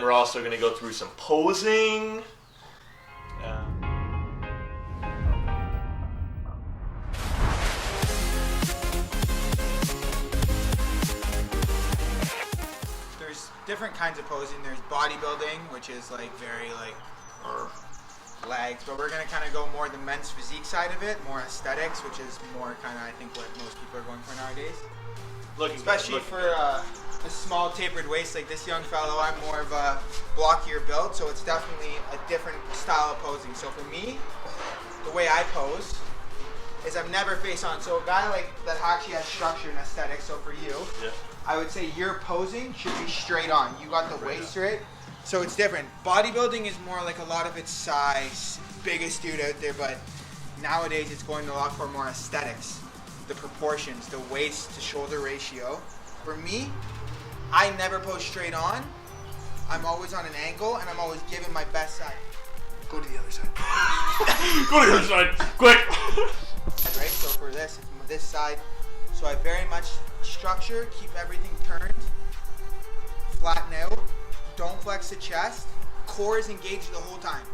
We're also going to go through some posing. There's different kinds of posing. There's bodybuilding, which is like very like legs, but we're going to kind of go more the men's physique side of it, more aesthetics, which is more kind of I think what most people are going for nowadays. Especially for a small tapered waist like this young fellow, I'm more of a blockier build, so it's definitely a different style of posing. So for me, the way I pose is I'm never face on. So a guy like that actually has structure and aesthetics. So for you, I would say your posing should be straight on. You got the waist straight, so it's different. Bodybuilding is more like a lot of its size, biggest dude out there, but nowadays it's going to a lot for more aesthetics. The proportions, the waist to shoulder ratio. For me, I never pose straight on. I'm always on an angle and I'm always giving my best side. Go to the other side. Go to the other side, quick! Right, so for this side, so I very much structure, keep everything turned, flatten out, don't flex the chest, core is engaged the whole time.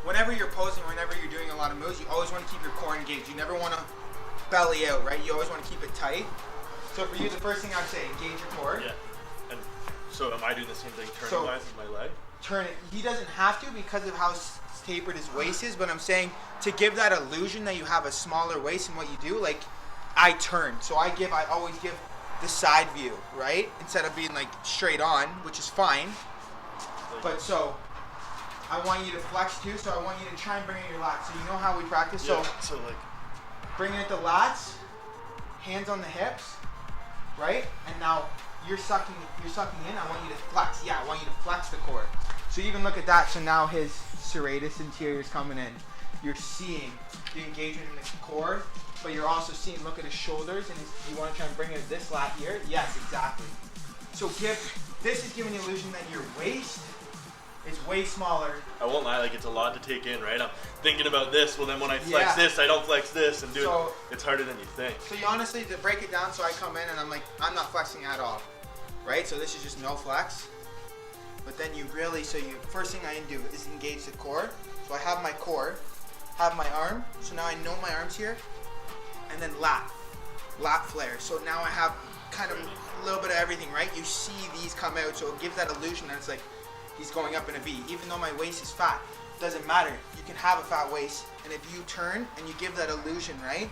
Whenever you're posing, whenever you're doing a lot of moves, you always want to keep your core engaged. You never want to belly out, right? You always want to keep it tight. So for you, the first thing I would say, engage your core. Yeah. And so am I doing the same thing turning-wise with my leg? Turn it. He doesn't have to because of how tapered his waist is, but I'm saying to give that illusion that you have a smaller waist in what you do, like I turn. So I always give the side view, right? Instead of being like straight on, which is fine. But so I want you to flex too, so I want you to try and bring in your lats. So you know how we practice? Yeah, so like bringing it the lats, hands on the hips, right? And now you're sucking in. I want you to flex. Yeah, I want you to flex the core. So even look at that. So now his serratus interior is coming in. You're seeing the engagement in the core, but you're also seeing, look at his shoulders, and you want to try and bring it this lat here. Yes, exactly. So this is giving the illusion that your waist is way smaller. I won't lie, like it's a lot to take in, right? I'm thinking about this, well then when I flex this, I don't flex this, and it's harder than you think. So you honestly, to break it down, so I come in and I'm like, I'm not flexing at all, right? So this is just no flex. But then first thing I do is engage the core. So I have my core, have my arm, so now I know my arm's here, and then lat flare. So now I have kind of a little bit of everything, right? You see these come out, so it gives that illusion that it's like, he's going up in a V. Even though my waist is fat, doesn't matter. You can have a fat waist, and if you turn and you give that illusion, right?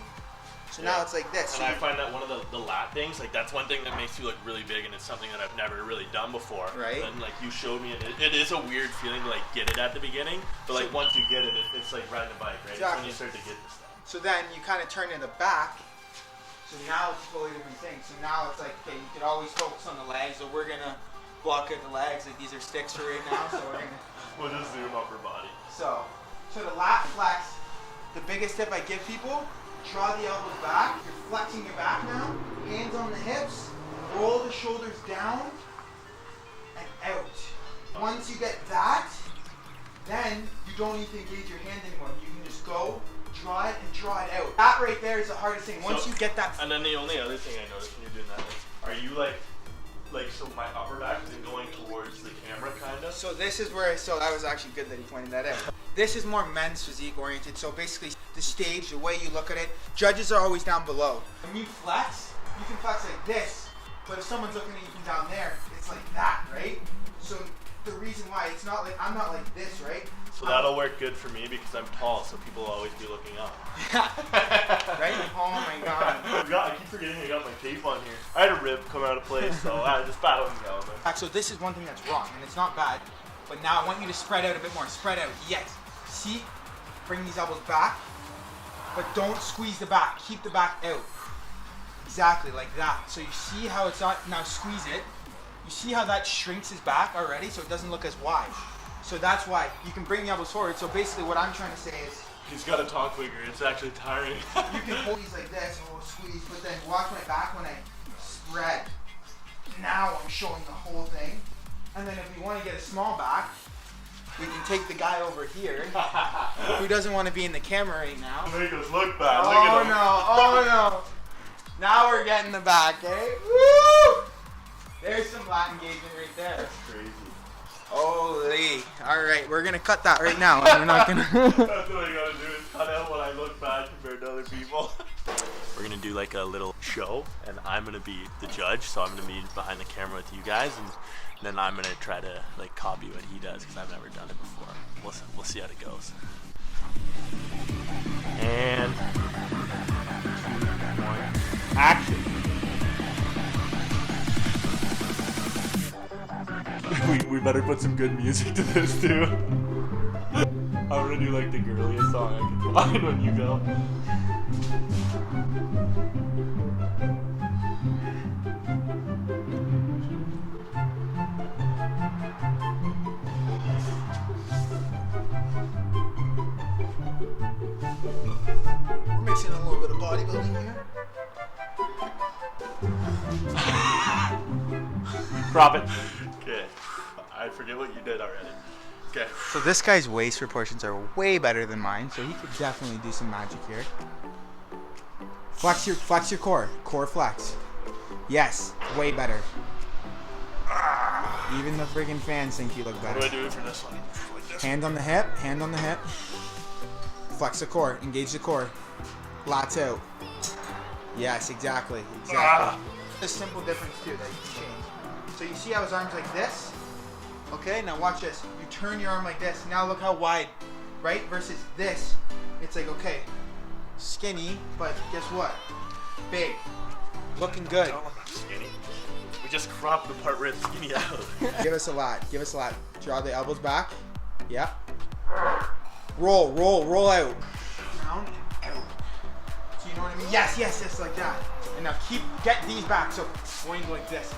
So now it's like this. And I find that one of the lat things, like that's one thing that makes you look really big, and it's something that I've never really done before. Right. And like you showed me, it is a weird feeling to like get it at the beginning, but like once you get it, it's like riding a bike, right? Exactly. It's when you start to get this stuff. So then you kind of turn in the back. So now it's a totally different thing. So now it's like, okay, you could always focus on the legs, so we're gonna block out the legs, like these are sticks for right now, so we're gonna we'll just zoom upper body. So the lat flex, the biggest tip I give people, draw the elbows back, you're flexing your back now, hands on the hips, roll the shoulders down and out. Once you get that, then you don't need to engage your hand anymore. You can just go, draw it, and draw it out. That right there is the hardest thing. Once you get that. And then the only other thing I noticed when you're doing that, are you like so my upper back is going towards the camera kind of? So this is where, so that was actually good that he pointed that out. This is more men's physique oriented. So basically the stage, the way you look at it, judges are always down below. When you flex, you can flex like this, but if someone's looking at you from down there, it's like that, right? So the reason why it's not like, I'm not like this, right? So that'll work good for me because I'm tall, so people will always be looking up. Right? Oh my god. I keep forgetting I got my tape on here. I had a rib come out of place, so I just battling the element. So this is one thing that's wrong, and it's not bad, but now I want you to spread out a bit more. Spread out, yes. See? Bring these elbows back, but don't squeeze the back. Keep the back out. Exactly, like that. So you see how it's not, now squeeze it. You see how that shrinks his back already, so it doesn't look as wide. So that's why you can bring the elbows forward. So basically what I'm trying to say is, he's got to talk quicker. It's actually tiring. You can hold these like this and we'll squeeze, but then watch my back when I spread. Now I'm showing the whole thing. And then if we want to get a small back, we can take the guy over here who doesn't want to be in the camera right now. Make us look bad. Oh look at him. No. Now we're getting the back, eh? Woo! There's some lat engagement right there. That's crazy. Holy. All right, we're gonna cut that right now. We're not gonna. That's what I gotta do is cut out when I look bad compared to other people. We're gonna do like a little show, and I'm gonna be the judge. So I'm gonna be behind the camera with you guys, and then I'm gonna try to like copy what he does because I've never done it before. We'll see how it goes. And 2, 1, action. we better put some good music to this too. I'm gonna do like the girliest song I can find when you go. We're mixing a little bit of bodybuilding here. Drop it. Okay. I forget what you did already. Okay. So this guy's waist proportions are way better than mine, so he could definitely do some magic here. Flex your core. Core flex. Yes, way better. Even the friggin' fans think you look better. What do I do for this one? Like this? Hand on the hip, hand on the hip. Flex the core, engage the core. Lats out. Yes, exactly. A simple difference too that you can change. So you see how his arm's like this? Okay, now watch this. You turn your arm like this. Now look how wide, right? Versus this. It's like, okay, skinny, but guess what? Big. Looking good. No, I'm not skinny. We just cropped the part where it's skinny out. Give us a lot. Give us a lot. Draw the elbows back. Yep. Roll, roll, roll out. Down, out. So you know what I mean? Yes, yes, yes, like that. And now get these back. So going like this.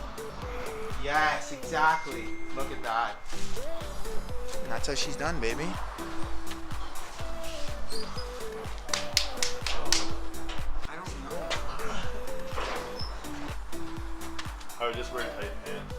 Yes, exactly. Look at that. And that's how she's done, baby. I don't know. I would just wear tight pants.